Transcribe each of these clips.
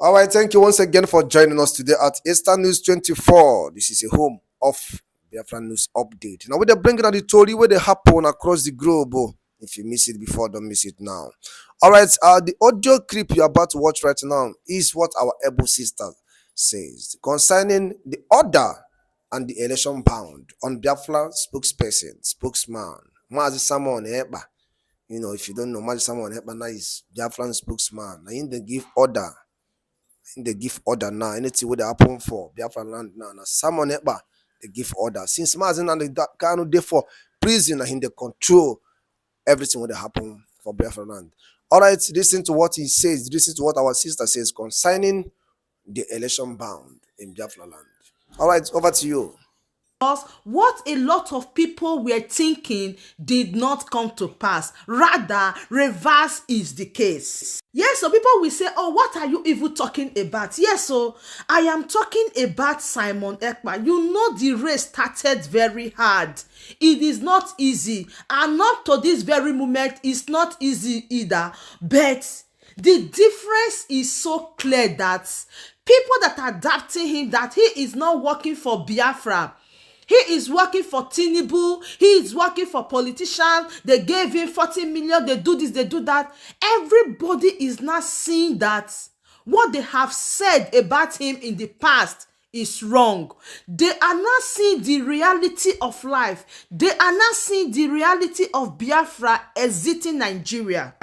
All right, thank you once again for joining us today at Eastern News 24. This is a home of Biafran News Update. Now, we're bringing out the story where they happen across the globe. If you miss it before, don't miss it now. All right, the audio clip you're about to watch right now is what our able sister says concerning the order and the election bound on Biafra spokesman, Mazi Ekpa. You know, if you don't know, Mazi Ekpa is Biafran spokesman. Now, in the give order. They give order now. Anything what they happen for Biafraland now. Now someone Ekpa they give order. Since Mazi and the kind day for prison and they control everything what they happen for Biafraland. Alright, listen to what he says, listen to what our sister says concerning the election bound in Biafraland. Alright, over to you. Because what a lot of people were thinking did not come to pass. Rather, reverse is the case. Yes, so people will say, oh, what are you even talking about? Yes, so I am talking about Simon Ekpa. You know the race started very hard. It is not easy. And up to this very moment, it's not easy either. But the difference is so clear that people that are adapting him, that he is not working for Biafra. He is working for Tinubu. He is working for politicians. They gave him 40 million. They do this, they do that. Everybody is not seeing that what they have said about him in the past is wrong. They are not seeing the reality of life. They are not seeing the reality of Biafra exiting Nigeria.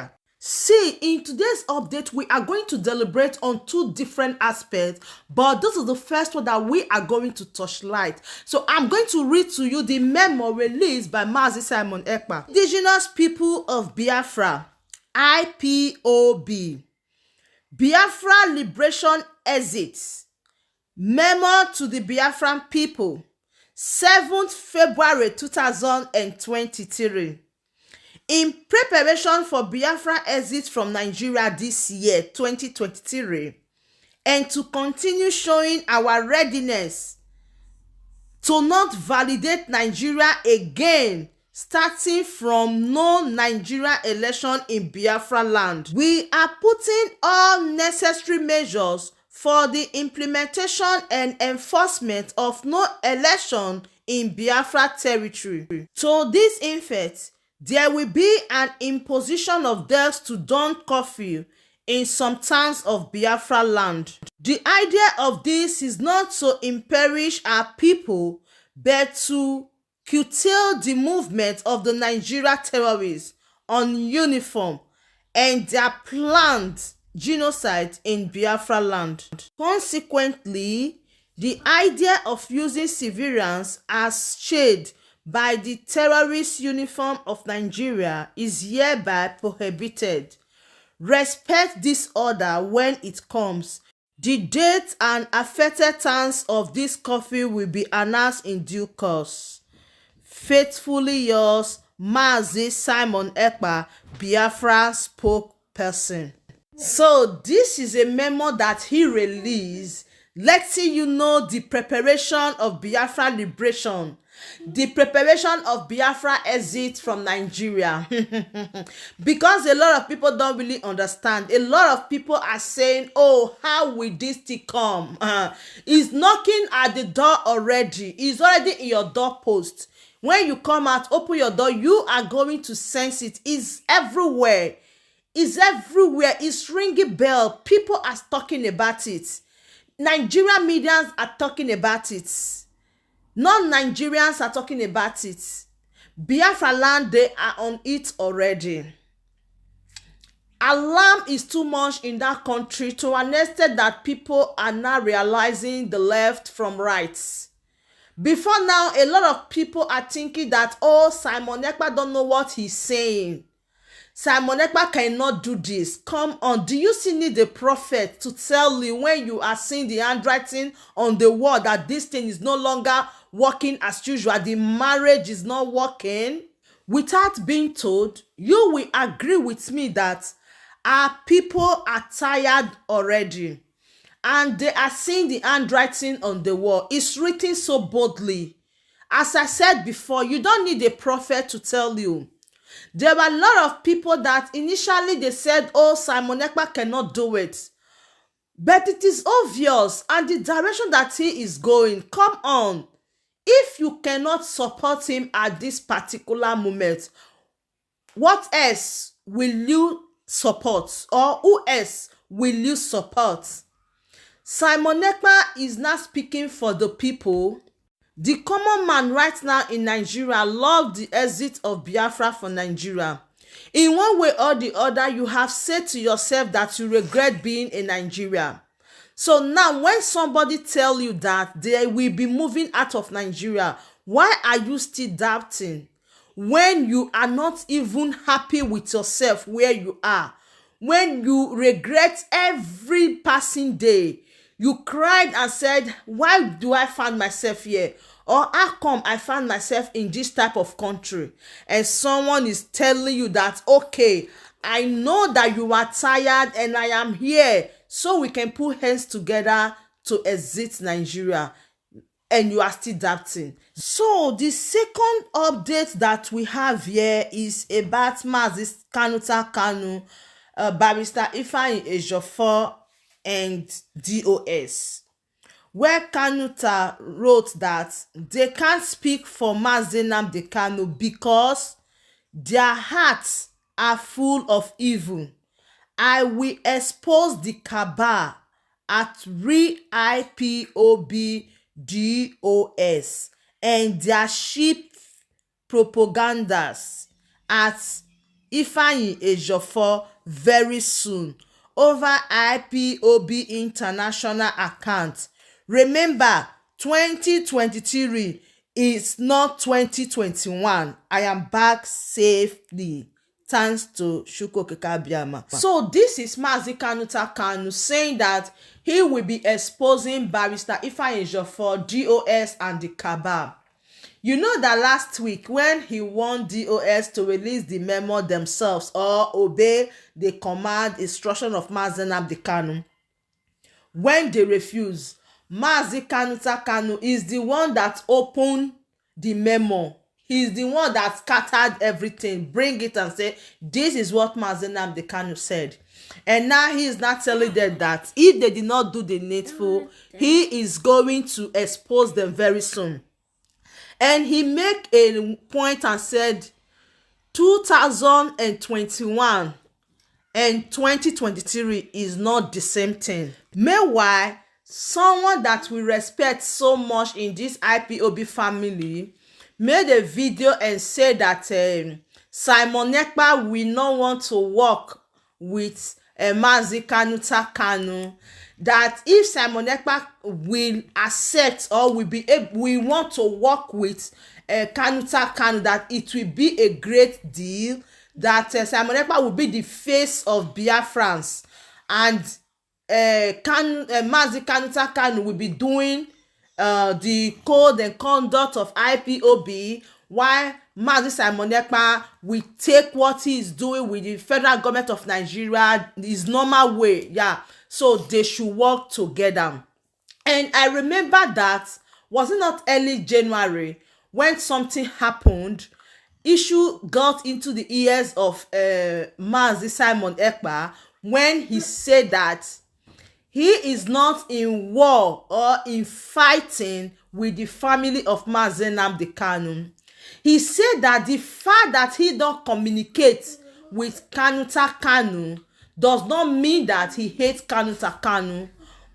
See, in today's update, we are going to deliberate on two different aspects, but this is the first one that we are going to touch light. So I'm going to read to you the memo released by Mazi Simon Ekpa. Indigenous people of Biafra, IPOB. Biafra Liberation Exits. Memo to the Biafran people, 7th February 2023. In preparation for Biafra exit from Nigeria this year, 2023, and to continue showing our readiness to not validate Nigeria again, starting from no Nigeria election in Biafraland, we are putting all necessary measures for the implementation and enforcement of no election in Biafra territory. To this effect, there will be an imposition of death to dawn curfew in some towns of Biafra land. The idea of this is not to impoverish our people, but to curtail the movement of the Nigeria terrorists on uniform and their planned genocide in Biafra land. Consequently, the idea of using civilians as shade by the terrorist uniform of Nigeria is hereby prohibited. Respect this order when it comes. The date and affected towns of this curfew will be announced in due course. Faithfully yours, Mazi Simon Ekpa, Biafra spokesperson. So this is a memo that he released, letting you know the preparation of Biafra liberation, the preparation of Biafra exit from Nigeria. Because a lot of people don't really understand. A lot of people are saying, oh, how will this thing come? It's knocking at the door already. It's already in your doorpost. When you come out, open your door, you are going to sense it. It's everywhere. It's everywhere. It's ringing bell. People are talking about it. Nigerian medians are talking about it. Non-Nigerians are talking about it. Biafraland, they are on it already. Alarm is too much in that country to an extent that people are now realizing the left from right. Before now, a lot of people are thinking that, oh, Simon Ekpa don't know what he's saying. Simon Ekpa cannot do this. Come on, do you still need a prophet to tell you when you are seeing the handwriting on the wall that this thing is no longer working as usual, the marriage is not working? Without being told, you will agree with me that our people are tired already. And they are seeing the handwriting on the wall. It's written so boldly. As I said before, you don't need a prophet to tell you. There were a lot of people that initially they said, oh, Simon Ekpa cannot do it. But it is obvious, and the direction that he is going, come on. If you cannot support him at this particular moment, what else will you support, or who else will you support? Simon Ekpa is not speaking for the people. The common man right now in Nigeria love the exit of Biafra from Nigeria. In one way or the other, you have said to yourself that you regret being in Nigeria. So now when somebody tell you that they will be moving out of Nigeria, why are you still doubting? When you are not even happy with yourself where you are, when you regret every passing day, you cried and said, why do I find myself here? Or how come I find myself in this type of country? And someone is telling you that, okay, I know that you are tired and I am here, so we can put hands together to exit Nigeria, and you are still doubting. So the second update that we have here is about Mazi Kanu, Barrister Ifeanyi Ejiofor and DOS, where Kanuta wrote that they can't speak for Mazi Nnamdi Kanu because their hearts are full of evil. I will expose the cabal at REARRANGED and their sheep propagandas at Ifeanyi Ejiofor very soon over IPOB international account. Remember, 2023 is not 2021. I am back safely, thanks to Shuko Kekabiama. So this is Mazi Kanu saying that he will be exposing Barrister Ifeanyi Ejiofor, DOS and the cabal. You know that last week when he warned DOS to release the memo themselves or obey the command instruction of Mazi Nnamdi Kanu, when they refuse, Mazi Kanu is the one that opened the memo. He's the one that scattered everything, bring it and say, this is what Mazi Nnamdi Kanu said. And now he is not telling them that if they did not do the needful, he is going to expose them very soon. And he make a point and said 2021 and 2023 is not the same thing. Meanwhile, someone that we respect so much in this IPOB family made a video and said that Simon Ekpa will not want to work with Mazi Kanu, that if Simon Ekpa will accept or we want to work with Kanu, that it will be a great deal, that Simon Ekpa will be the face of Biafrans, and Mazi Kanu will be doing the code and conduct of IPOB, while Mazi Simon Ekpa will take what he is doing with the federal government of Nigeria his normal way. Yeah, so they should work together. And I remember that, was it not early January, when something happened, issue got into the ears of Mazi Simon Ekpa, when he said that he is not in war or in fighting with the family of Mazi Nnamdi Kanu. He said that the fact that he don't communicate with Kanu does not mean that he hates Kanu,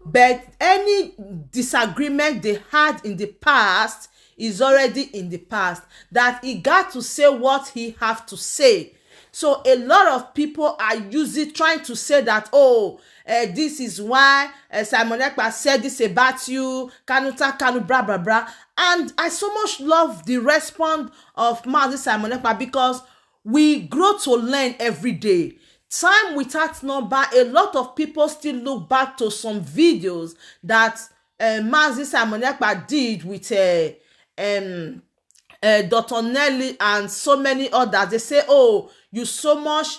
but any disagreement they had in the past is already in the past, that he got to say what he have to say. So a lot of people are trying to say that, this is why Simon Ekpa said this about you, Kanu, blah, blah, blah. And I so much love the response of Mazi Simon Ekpa, because we grow to learn every day. Time without number, a lot of people still look back to some videos that Mazi Simon Ekpa did with Dr. Nelly and so many others. They say, you so much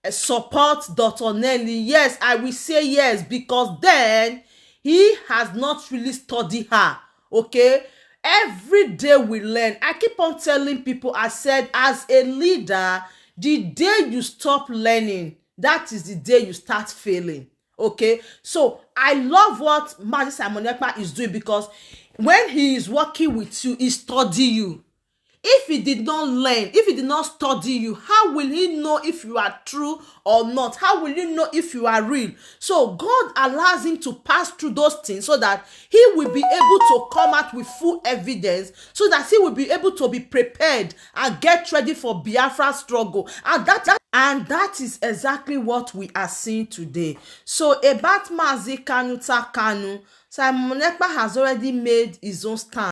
support Dr. Nelly. Yes, I will say yes, because then he has not really studied her. Okay, every day we learn. I keep on telling people, I said, as a leader, the day you stop learning, that is the day you start failing. Okay, so I love what Mazi Simon Ekpa is doing, because when he is working with you, he study you. If he did not learn, if he did not study you, how will he know if you are true or not? How will you know if you are real? So God allows him to pass through those things so that he will be able to come out with full evidence, so that he will be able to be prepared and get ready for Biafra struggle. And that is exactly what we are seeing today. So about Mazi Kanu Takanu, Simon Ekpa has already made his own stand.